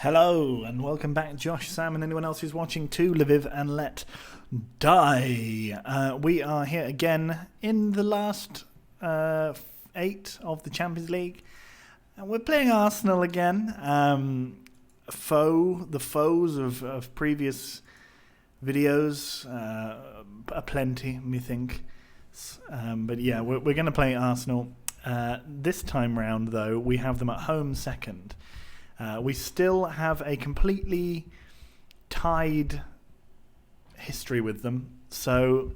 Hello and welcome back, Josh, Sam, and anyone else who's watching to Lviv and Let Die. We are here again in the last 8 of the Champions League, and we're playing Arsenal again. The foes of previous videos are plenty, me think. But yeah, we're going to play Arsenal. This time round, though, we have them at home second. We still have a completely tied history with them, so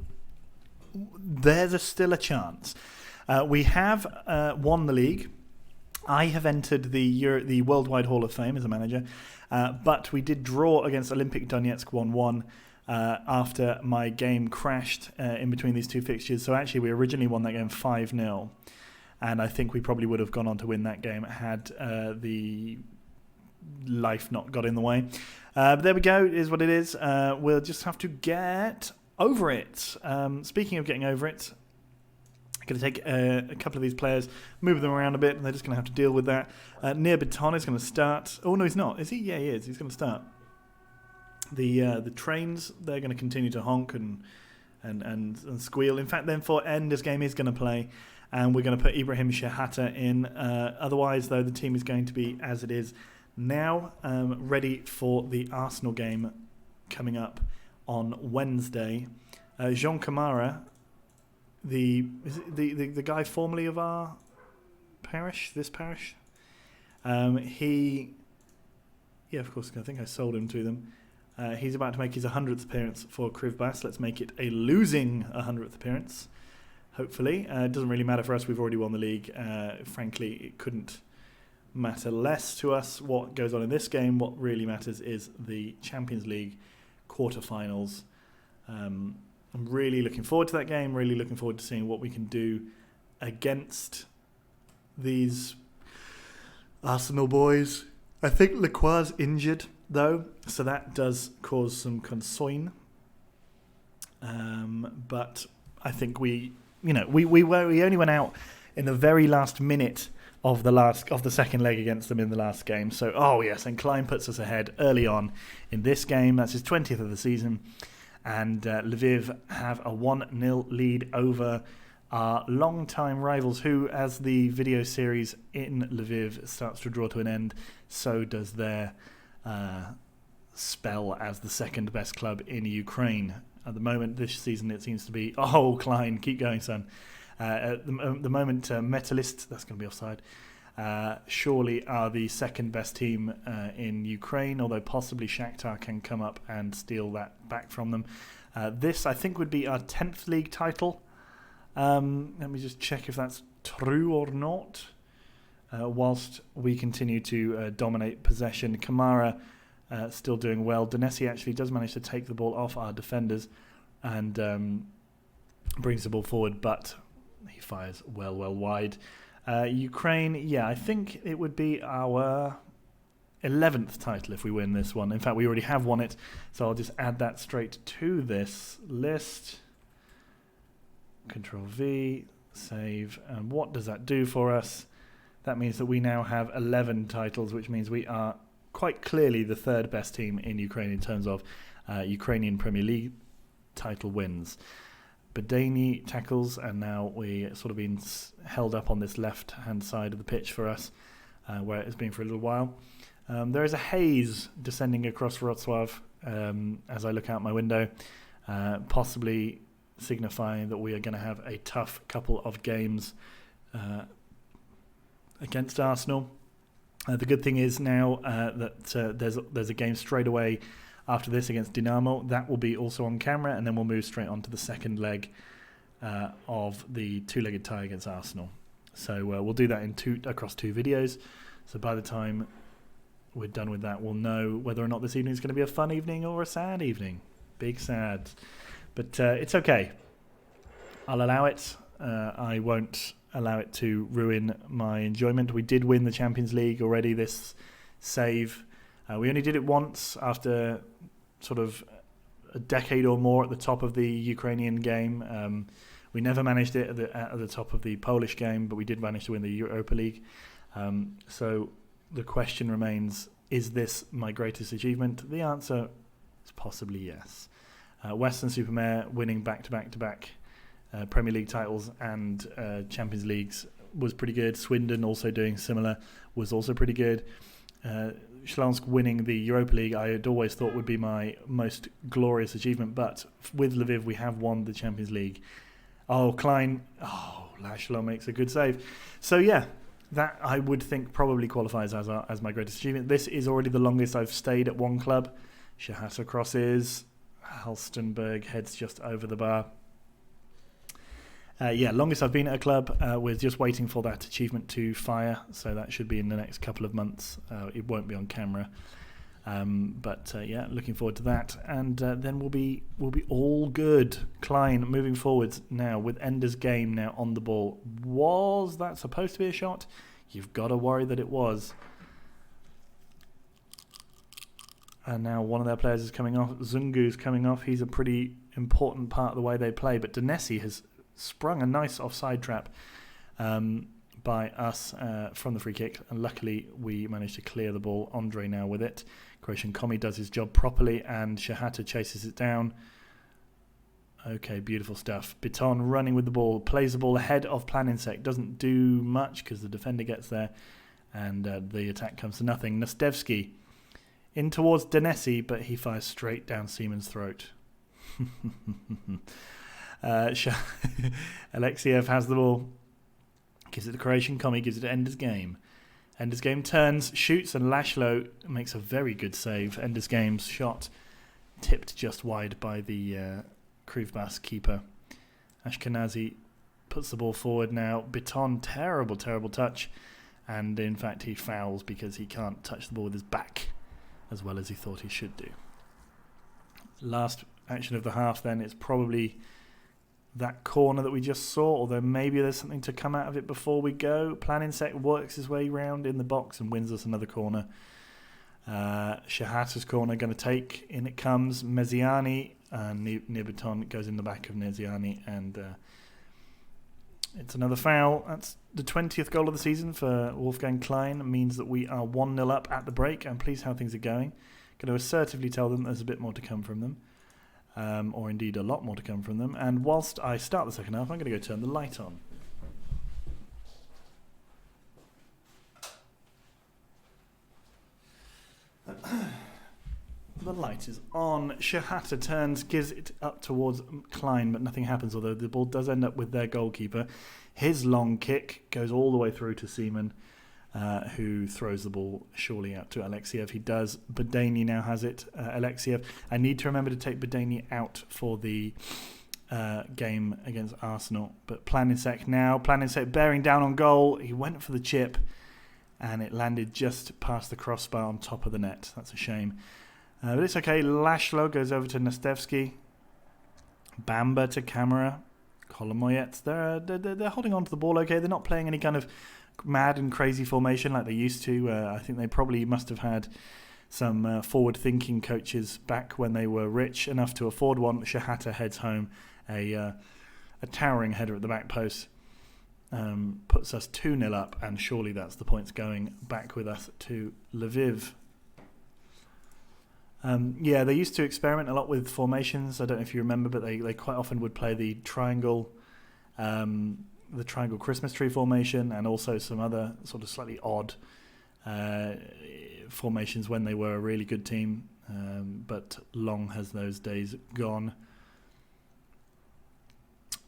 there's still a chance. We have won the league. I have entered the Worldwide Hall of Fame as a manager, but we did draw against Olympic Donetsk 1-1 after my game crashed in between these two fixtures. So actually we originally won that game 5-0, and I think we probably would have gone on to win that game had the life not got in the way. But there we go, it is what it is. We'll just have to get over it. Speaking of getting over it, I'm going to take a couple of these players, move them around a bit, and they're just going to have to deal with that. Near Baton is going to start. Oh no, he's not, is he? Yeah, he is. He's going to start. The trains, they're going to continue to honk and squeal. In fact, then for Ender's game is going to play, and we're going to put Ibrahim Shahata in. Otherwise, though, the team is going to be as it is now, ready for the Arsenal game coming up on Wednesday. Jean Kamara, the guy formerly of our parish, this parish, of course, I think I sold him to them. He's about to make his 100th appearance for Krivbas. Let's make it a losing 100th appearance, hopefully. It doesn't really matter for us. We've already won the league. Frankly, it couldn't matter less to us what goes on in this game. What really matters is the Champions League quarterfinals. I'm really looking forward to that game, really looking forward to seeing what we can do against these Arsenal boys. I think Lacroix's injured, though, so that does cause some concern. But I think we only went out in the very last minute of the second leg against them in the last game. So, and Klein puts us ahead early on in this game. That's his 20th of the season. And Lviv have a 1-0 lead over our long-time rivals, who, as the video series in Lviv starts to draw to an end, so does their spell as the second best club in Ukraine. At the moment, this season, it seems to be, Klein, keep going, son. At the moment, Metalist, that's going to be offside, surely are the second best team in Ukraine, although possibly Shakhtar can come up and steal that back from them. This, I think, would be our 10th league title. Let me just check if that's true or not. Whilst we continue to dominate possession, Kamara still doing well. Donesi actually does manage to take the ball off our defenders and brings the ball forward, but he fires well wide. Ukraine, I think it would be our 11th title if we win this one. In fact, we already have won it, so I'll just add that straight to this list. Control V, save, and what does that do for us? That means that we now have 11 titles, which means we are quite clearly the third best team in Ukraine in terms of Ukrainian Premier League title wins. Badani tackles, and now we're sort of being held up on this left-hand side of the pitch for us, where it has been for a little while. There is a haze descending across Wrocław as I look out my window, possibly signifying that we are going to have a tough couple of games against Arsenal. The good thing is now that there's a game straight away after this against Dinamo. That will be also on camera, and then we'll move straight on to the second leg of the two-legged tie against Arsenal. So we'll do that across two videos. So by the time we're done with that, we'll know whether or not this evening is going to be a fun evening or a sad evening. Big sad. But it's okay. I'll allow it. I won't allow it to ruin my enjoyment. We did win the Champions League already, this save. We only did it once after sort of a decade or more at the top of the Ukrainian game. We never managed it at the top of the Polish game, but we did manage to win the Europa League. So the question remains, Is this my greatest achievement? The answer is possibly yes. Western-super-Mare winning back-to-back-to-back Premier League titles and Champions Leagues was pretty good. Swindon also doing similar was also pretty good. Śląsk winning the Europa League I had always thought would be my most glorious achievement, but with Lviv we have won the Champions League. Oh, Klein, Laszlo makes a good save. So yeah, that I would think probably qualifies as my greatest achievement. This is already the longest I've stayed at one club. Shahata crosses, Halstenberg heads just over the bar. Longest I've been at a club. We're just waiting for that achievement to fire, so that should be in the next couple of months. It won't be on camera, but looking forward to that. And then we'll be all good. Klein moving forwards now with Ender's Game now on the ball. Was that supposed to be a shot? You've got to worry that it was. And now one of their players is coming off. Zungu's coming off. He's a pretty important part of the way they play. But Denesi has sprung a nice offside trap by us from the free kick, and luckily we managed to clear the ball. Andre now with it. Croatian Komi does his job properly, and Shahata chases it down. Okay, beautiful stuff. Biton running with the ball, plays the ball ahead of Plan Insect, doesn't do much because the defender gets there, and the attack comes to nothing. Nastevski in towards Denesi, but he fires straight down Seaman's throat. Alexiev has the ball, gives it to Croatian Komi, gives it to Ender's Game. Ender's Game turns, shoots, and Laszlo makes a very good save. Ender's Game's shot tipped just wide by the Krivbas keeper. Ashkenazi puts the ball forward now. Biton, terrible touch, and in fact he fouls because he can't touch the ball with his back as well as he thought he should do. Last action of the half then, it's probably that corner that we just saw, although maybe there's something to come out of it before we go. Plan Insect works his way round in the box and wins us another corner. Shahata's corner going to take, in it comes. Meziani, Nibiton goes in the back of Meziani, and it's another foul. That's the 20th goal of the season for Wolfgang Klein. It means that we are 1-0 up at the break. I'm pleased how things are going. Going to assertively tell them there's a bit more to come from them. Or indeed a lot more to come from them. And whilst I start the second half, I'm going to go turn the light on. The light is on. Shahata turns, gives it up towards Klein, but nothing happens, although the ball does end up with their goalkeeper. His long kick goes all the way through to Seaman, who throws the ball surely out to Alexiev. He does. Badani now has it. Alexiev. I need to remember to take Badani out for the game against Arsenal. But Plan Insect now. Plan Insect bearing down on goal. He went for the chip, and it landed just past the crossbar on top of the net. That's a shame. But it's okay. Laszlo goes over to Nastevski. Bamba to Camera. Kolomoyets. They're holding on to the ball okay. They're not playing any kind of mad and crazy formation like they used to. I think they probably must have had some forward-thinking coaches back when they were rich enough to afford one. Shahata heads home a towering header at the back post. Puts us 2-0 up, and surely that's the points going back with us to Lviv. They used to experiment a lot with formations. I don't know if you remember, but they quite often would play the triangle Christmas tree formation, and also some other sort of slightly odd formations when they were a really good team. But long has those days gone.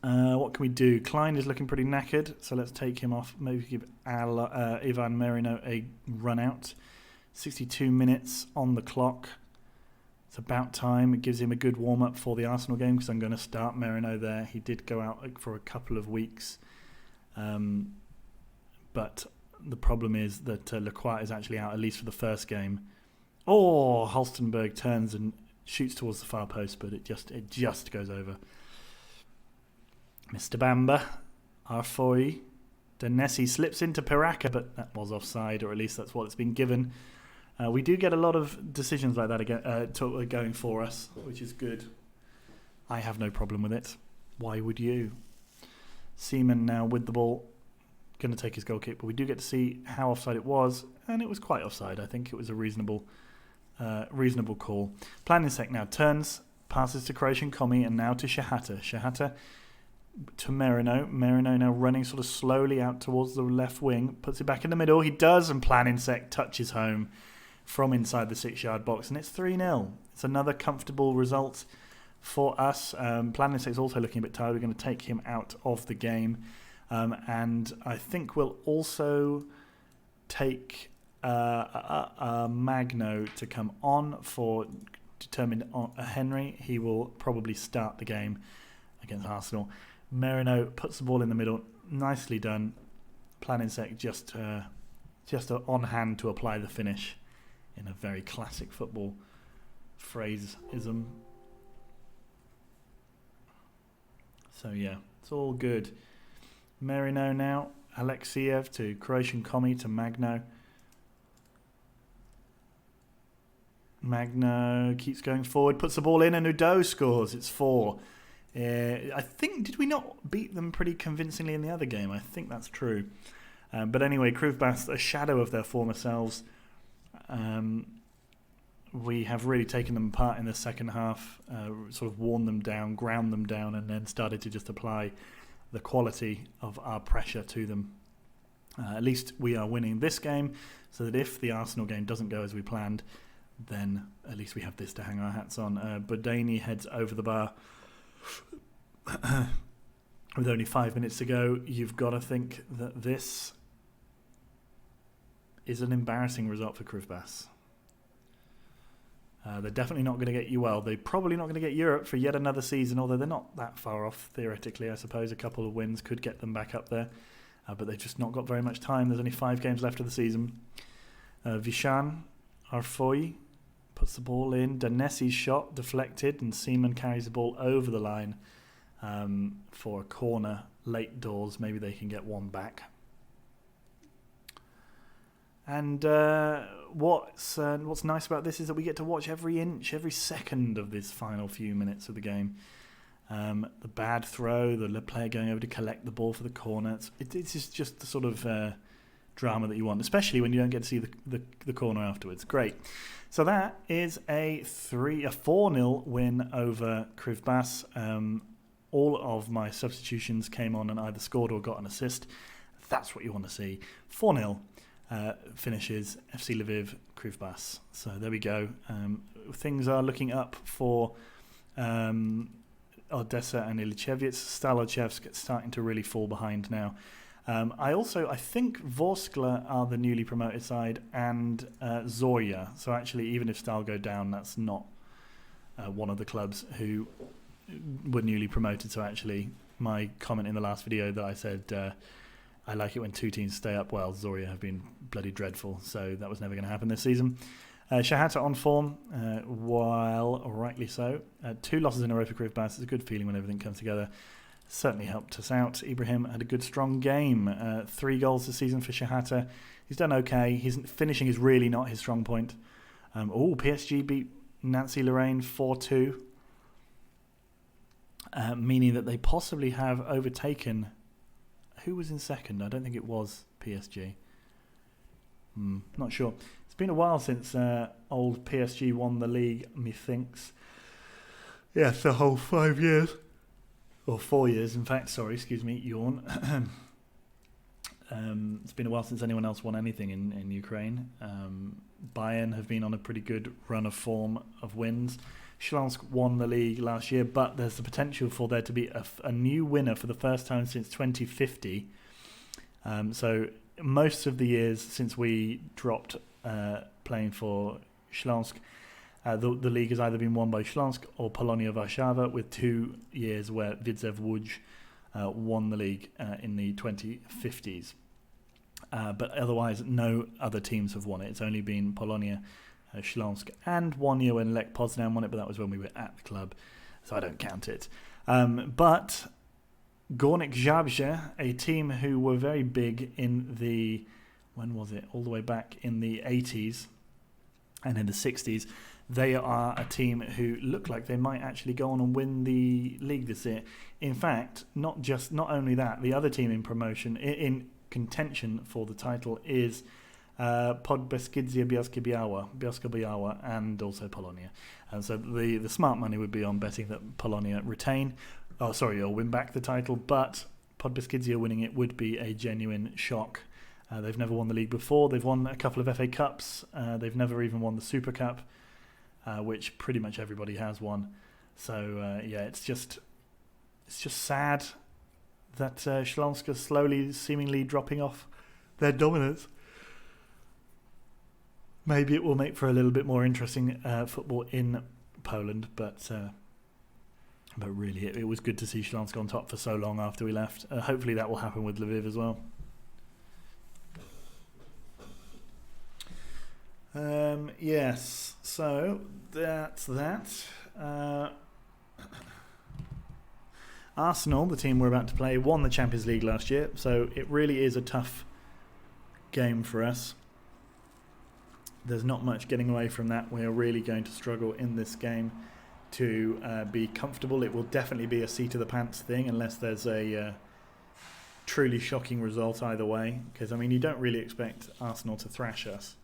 What can we do? Klein is looking pretty knackered, so let's take him off. Maybe give Ivan Merino a run out. 62 minutes on the clock. It's about time. It gives him a good warm-up for the Arsenal game, because I'm going to start Merino there. He did go out for a couple of weeks. But the problem is that Lacroix is actually out, at least for the first game. Oh, Halstenberg turns and shoots towards the far post, but it just goes over. Mr. Bamba, Arfoy, Denesi slips into Piraka, but that was offside, or at least that's what it's been given. We do get a lot of decisions like that again, going for us, which is good. I have no problem with it. Why would you? Seaman now with the ball. going to take his goal kick, but we do get to see how offside it was, and it was quite offside. I think it was a reasonable call. Planinsek now turns, passes to Croatian Komi, and now to Shahata. Shahata to Merino. Merino now running sort of slowly out towards the left wing, puts it back in the middle. He does, and Planinsek touches home from inside the 6-yard box, and it's 3-0. It's another comfortable result for us. Planinsek is also looking a bit tired. We're going to take him out of the game. And I think we'll also take Magno to come on for determined Henry. He will probably start the game against Arsenal. Merino puts the ball in the middle. Nicely done. Planinsek just on hand to apply the finish in a very classic football phraseism. So yeah, it's all good. Merino now, Alexiev to Croatian Komi to Magno. Magno keeps going forward, puts the ball in, and Udo scores. It's 4. I think, did we not beat them pretty convincingly in the other game? I think that's true. But anyway, Kruvbas, a shadow of their former selves. We have really taken them apart in the second half, sort of worn them down, ground them down, and then started to just apply the quality of our pressure to them. At least we are winning this game, so that if the Arsenal game doesn't go as we planned, then at least we have this to hang our hats on. Bodani heads over the bar with only 5 minutes to go. You've got to think that this is an embarrassing result for Kruvbas. They're definitely not going to get you well. They're probably not going to get Europe for yet another season, although they're not that far off, theoretically. I suppose a couple of wins could get them back up there, but they've just not got very much time. There's only 5 games left of the season. Vishan Arfoy puts the ball in. Danesi's shot deflected, and Seaman carries the ball over the line for a corner. Late doors, maybe they can get one back. And what's nice about this is that we get to watch every inch, every second of this final few minutes of the game. The bad throw, the player going over to collect the ball for the corner. It's just the sort of drama that you want, especially when you don't get to see the corner afterwards. Great. So that is a 4-0 win over Kruvbas. All of my substitutions came on and either scored or got an assist. That's what you want to see. 4-0. Finishes FC Lviv Kruvbas. So there we go. Things are looking up for Odessa and Ilichevets. Stalochevsk starting to really fall behind now. I think Vorskla are the newly promoted side, and Zorya. So actually, even if Stal go down, that's not one of the clubs who were newly promoted. So actually, my comment in the last video that I said I like it when 2 teams stay up. Well, Zorya have been bloody dreadful, so that was never going to happen this season. Shahata on form, while rightly so. 2 losses in a row for Kruvbas. It's a good feeling when everything comes together. Certainly helped us out. Ibrahim had a good, strong game. 3 goals this season for Shahata. He's done okay. His finishing is really not his strong point. PSG beat Nancy Lorraine 4-2, meaning that they possibly have overtaken... Who was in second? I don't think it was PSG. Not sure. It's been a while since old PSG won the league, methinks. Yeah, it's the whole 5 years. Or 4 years, in fact. Sorry, excuse me, yawn. It's been a while since anyone else won anything in Ukraine. Bayern have been on a pretty good run of form of wins. Shlonsk won the league last year, but there's the potential for there to be a new winner for the first time since 2050. So most of the years since we dropped playing for Shlonsk, the league has either been won by Shlonsk or Polonia Warszawa, with 2 years where Widzew Łódź won the league in the 2050s. But otherwise, no other teams have won it. It's only been Polonia, Śląsk, and 1 year when Lech Poznan won it, but that was when we were at the club, so I don't count it. But Górnik Zabrze, a team who were very big in the, when was it, all the way back in the 80s and in the 60s, they are a team who look like they might actually go on and win the league this year. In fact, not only that, the other team in promotion, in contention for the title is Podbeskidzie Bielsko-Biała, and also Polonia. And so the smart money would be on betting that Polonia or win back the title, but Podbeskidzie winning it would be a genuine shock. They've never won the league before. They've won a couple of FA Cups. They've never even won the Super Cup, which pretty much everybody has won. So it's just sad that Śląsk slowly, seemingly dropping off their dominance. Maybe it will make for a little bit more interesting football in Poland, but really it was good to see Śląsk on top for so long after we left. Hopefully that will happen with Lviv as well. Yes, so that's that. Arsenal, the team we're about to play, won the Champions League last year, so it really is a tough game for us. There's not much getting away from that. We're really going to struggle in this game to be comfortable. It will definitely be a seat of the pants thing unless there's a truly shocking result either way, because you don't really expect Arsenal to thrash us,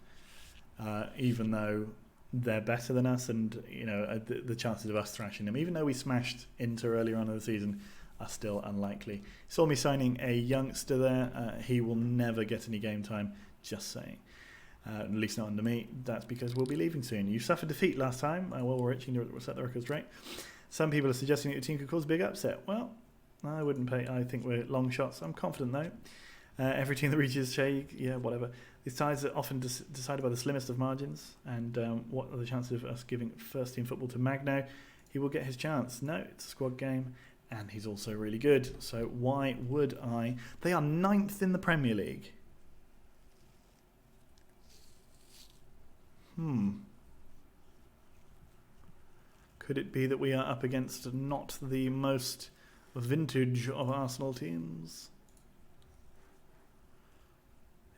even though they're better than us, and the chances of us thrashing them, even though we smashed Inter earlier on in the season, are still unlikely. You saw me signing a youngster there. He will never get any game time, just saying. At least not under me. That's because we'll be leaving soon. You suffered defeat last time. Well, we're itching to set the record straight. Some people are suggesting that your team could cause a big upset. Well, I wouldn't pay. I think we're long shots. I'm confident though. Every team that reaches whatever. These ties are often decided by the slimmest of margins. And what are the chances of us giving first team football to Magno? He will get his chance. No, it's a squad game, and he's also really good. So why would I? They are 9th in the Premier League. Could it be that we are up against not the most vintage of Arsenal teams?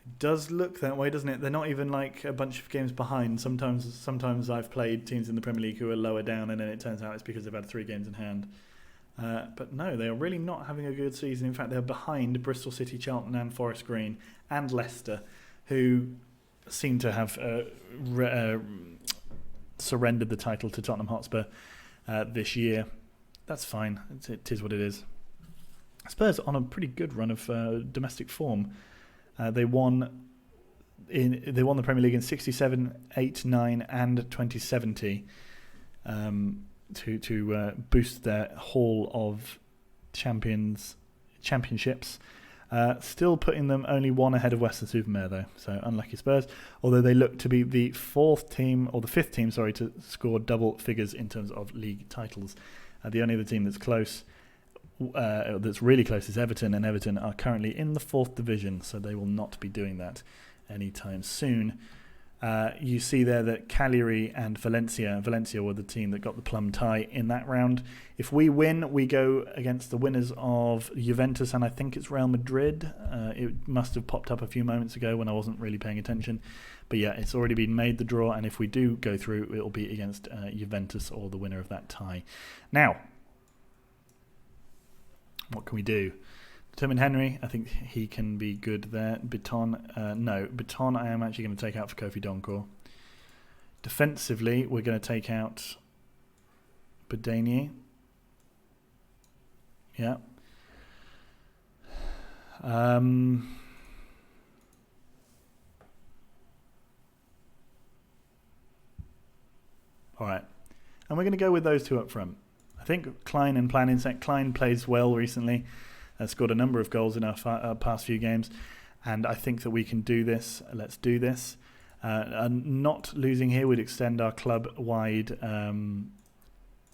It does look that way, doesn't it? They're not even like a bunch of games behind. Sometimes I've played teams in the Premier League who are lower down, and then it turns out it's because they've had 3 games in hand. But no, they are really not having a good season. In fact, they're behind Bristol City, Charlton and Forest Green and Leicester, who seem to have surrendered the title to Tottenham Hotspur this year. That's fine. It is what it is. Spurs on a pretty good run of domestic form. They won the Premier League in 67, 8, 9 and 2070 to boost their haul of championships. Still putting them only 1 ahead of Western-super-Mare though, so unlucky Spurs, although they look to be the 5th team to score double figures in terms of league titles. The only other team that's close, that's really close, is Everton, and Everton are currently in the 4th division, so they will not be doing that anytime soon. You see there that Cagliari and Valencia were the team that got the plum tie in that round. If we win, we go against the winners of Juventus and I think it's Real Madrid. It must have popped up a few moments ago when I wasn't really paying attention. But yeah, it's already been made, the draw, and if we do go through, it'll be against Juventus or the winner of that tie. Now, what can we do? Tim and Henry, I think he can be good there. Beton I am actually going to take out for Kofi Donkor. Defensively, we're going to take out Bedanier. Yeah. All right. And we're going to go with those 2 up front. I think Klein and Planinsek. Klein plays well recently. Scored a number of goals in our past few games, and I think that we can do this. Let's do this. Not losing here would extend our club-wide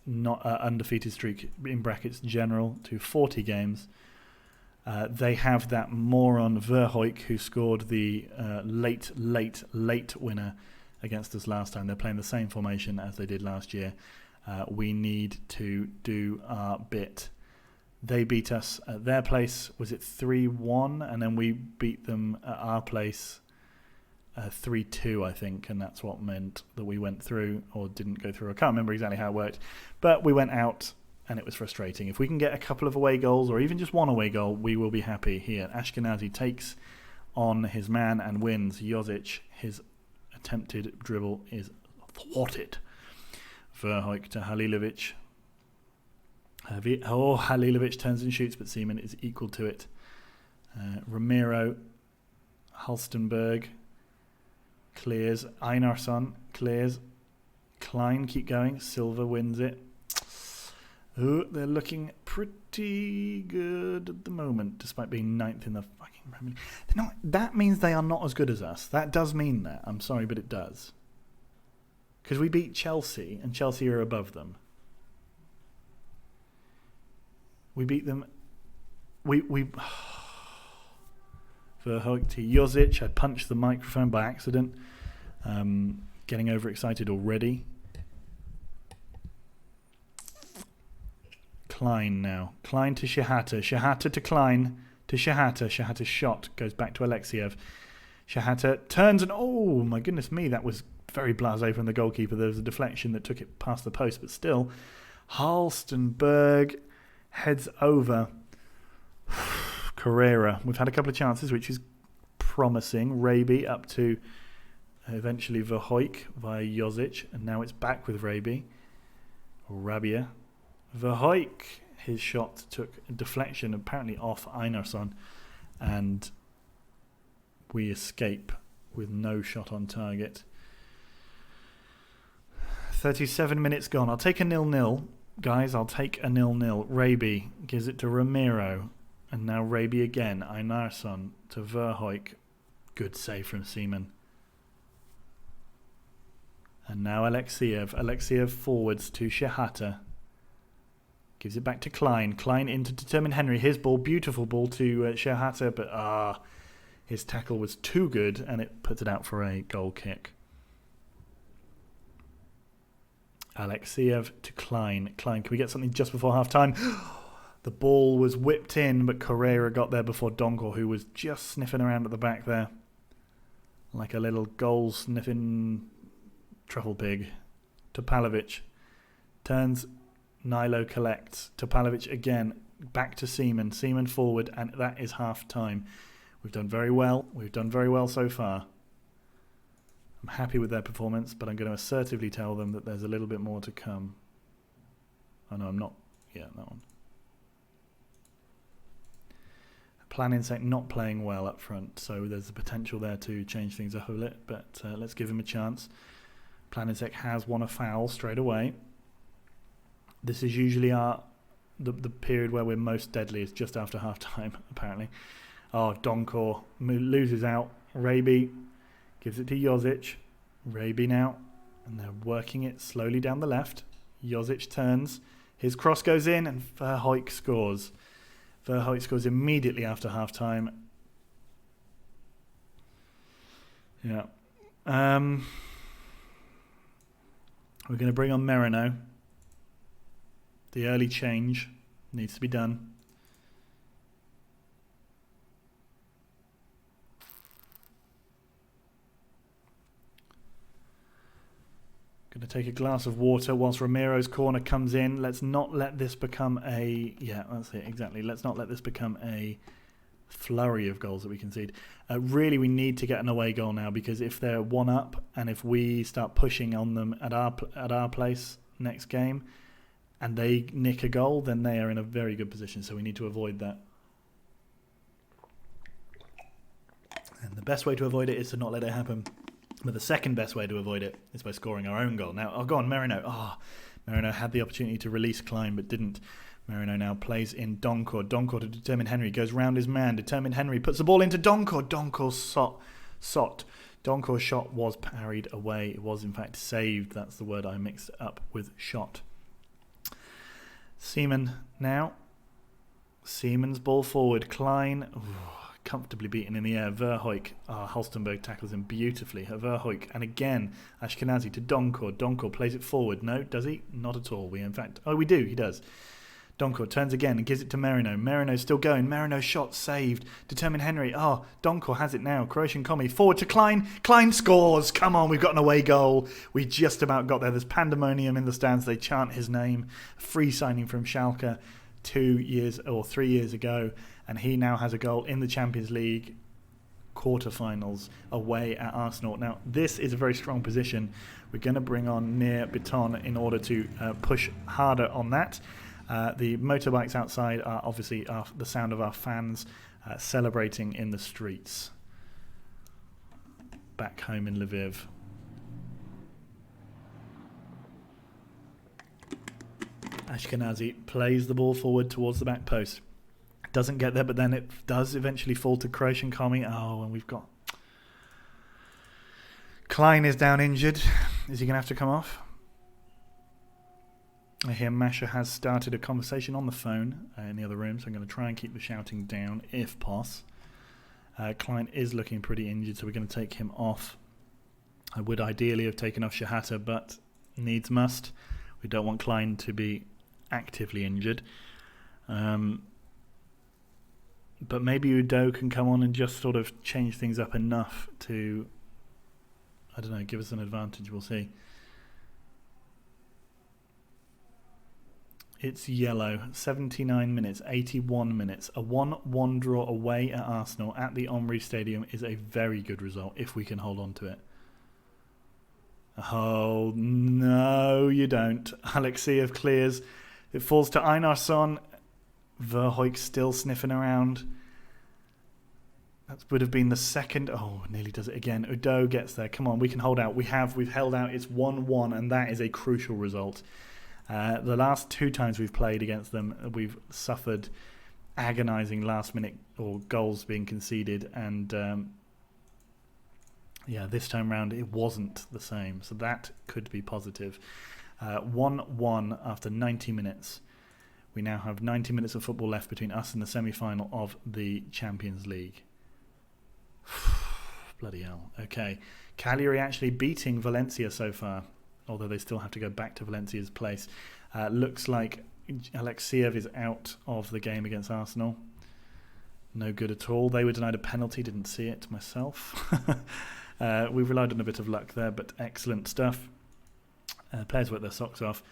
undefeated streak, in brackets general, to 40 games. They have that moron Verhoek who scored the late winner against us last time. They're playing the same formation as they did last year. We need to do our bit. They beat us at their place, was it 3-1? And then we beat them at our place 3-2, I think. And that's what meant that we went through or didn't go through. I can't remember exactly how it worked. But we went out and it was frustrating. If we can get a couple of away goals, or even just one away goal, we will be happy here. Ashkenazi takes on his man and wins. Josic, his attempted dribble is thwarted. Verhoek to Halilovic. Halilovic turns and shoots, but Seaman is equal to it. Ramiro, Halstenberg clears. Einarsson clears. Klein, keep going. Silva wins it. Ooh, they're looking pretty good at the moment, despite being 9th in the fucking Premier League. That means they are not as good as us. That does mean that. I'm sorry, but it does. Because we beat Chelsea, and Chelsea are above them. We beat them. We Verhoek to Josic. I punched the microphone by accident. Getting overexcited already. Klein now. Klein to Shahata. Shahata to Klein to Shahata. Shahata's shot goes back to Alexiev. Shahata turns and oh my goodness me, that was very blasé from the goalkeeper. There was a deflection that took it past the post, but still. Halstenberg heads over. Carrera. We've had a couple of chances, which is promising. Raby up to eventually Verhoek via Josic, and now it's back with Raby. Rabia. Verhoek, his shot took a deflection apparently off Einarsson, and we escape with no shot on target. 37 minutes gone. I'll take a 0-0. Guys, I'll take a 0-0. Raby gives it to Ramiro, and now Raby again. Einarsson to Verhoek. Good save from Seaman. And now Alexiev. Alexiev forwards to Shahata. Gives it back to Klein. Klein into Determined Henry. His ball, beautiful ball to Shahata, but his tackle was too good and it puts it out for a goal kick. Alexiev to Klein. Klein, can we get something just before half time? The ball was whipped in, but Correa got there before Donkor, who was just sniffing around at the back there. Like a little goal-sniffing truffle pig. Topalovic turns. Nilo collects. Topalovic again. Back to Seaman. Seaman forward, and that is half time. We've done very well. We've done very well so far. I'm happy with their performance, but I'm going to assertively tell them that there's a little bit more to come. Oh no, I'm not. Yeah, that one. Planinsek not playing well up front, so there's the potential there to change things up a bit, but let's give him a chance. Planinsek has won a foul straight away. This is usually the period where we're most deadly, is just after half time, apparently. Oh, Donkor loses out. Raby gives it to Josic. Raby now, and they're working it slowly down the left. Josic turns. His cross goes in, and Verhoek scores. Verhoek scores immediately after half time. Yeah. We're going to bring on Merino. The early change needs to be done. Going to take a glass of water whilst Ramiro's corner comes in. Let's not let this become a... Yeah, that's it, exactly. Let's not let this become a flurry of goals that we concede. Really, we need to get an away goal now, because if they're 1-up and if we start pushing on them at our place next game and they nick a goal, then they are in a very good position. So we need to avoid that. And the best way to avoid it is to not let it happen. But the second best way to avoid it is by scoring our own goal. Now, go on, Merino. Merino had the opportunity to release Klein, but didn't. Merino now plays in Donkor. Donkor to Determined Henry. Goes round his man. Determined Henry puts the ball into Donkor. Donkor's shot. Donkor's shot was parried away. It was, in fact, saved. That's the word I mixed up with shot. Seaman now. Seaman's ball forward. Klein... comfortably beaten in the air. Verhoek. Halstenberg tackles him beautifully. Verhoek. And again, Ashkenazi to Donkor. Donkor plays it forward. No, does he? Not at all. We do. He does. Donkor turns again and gives it to Merino. Merino's still going. Merino shot saved. Determined Henry. Oh, Donkor has it now. Croatian Commie forward to Klein. Klein scores. Come on, we've got an away goal. We just about got there. There's pandemonium in the stands. They chant his name. Free signing from Schalke 3 years ago. And he now has a goal in the Champions League quarterfinals away at Arsenal. Now, this is a very strong position. We're going to bring on Nir Biton in order to push harder on that. The motorbikes outside are obviously the sound of our fans celebrating in the streets back home in Lviv. Ashkenazi plays the ball forward towards the back post. Doesn't get there, but then it does eventually fall to Croatian Commie. Oh, and we've got... Klein is down injured. Is he going to have to come off? I hear Masha has started a conversation on the phone in the other room, so I'm going to try and keep the shouting down if possible. Klein is looking pretty injured, so we're going to take him off. I would ideally have taken off Shahata, but needs must. We don't want Klein to be actively injured. But maybe Udo can come on and just sort of change things up enough to, I don't know, give us an advantage. We'll see. It's yellow. 79 minutes, 81 minutes. A 1-1 draw away at Arsenal at the Omri Stadium is a very good result if we can hold on to it. Oh, no, you don't. Alexeyev clears. It falls to Einarsson. Verhoek still sniffing around. That would have been the second. Oh, nearly does it again. Udo gets there. Come on, we can hold out. We've held out. It's 1-1, and that is a crucial result. The last 2 times we've played against them, we've suffered agonising last-minute or goals being conceded, and this time round it wasn't the same, so that could be positive. 1-1 after 90 minutes. We now have 90 minutes of football left between us and the semi-final of the Champions League. Bloody hell. Okay. Cagliari actually beating Valencia so far, although they still have to go back to Valencia's place. Looks like Alexeyev is out of the game against Arsenal. No good at all. They were denied a penalty, didn't see it myself. We've relied on a bit of luck there, but excellent stuff. Players work their socks off.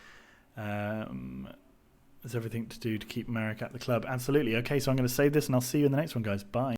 There's everything to do to keep Marek at the club. Absolutely. Okay, so I'm going to save this and I'll see you in the next one, guys. Bye.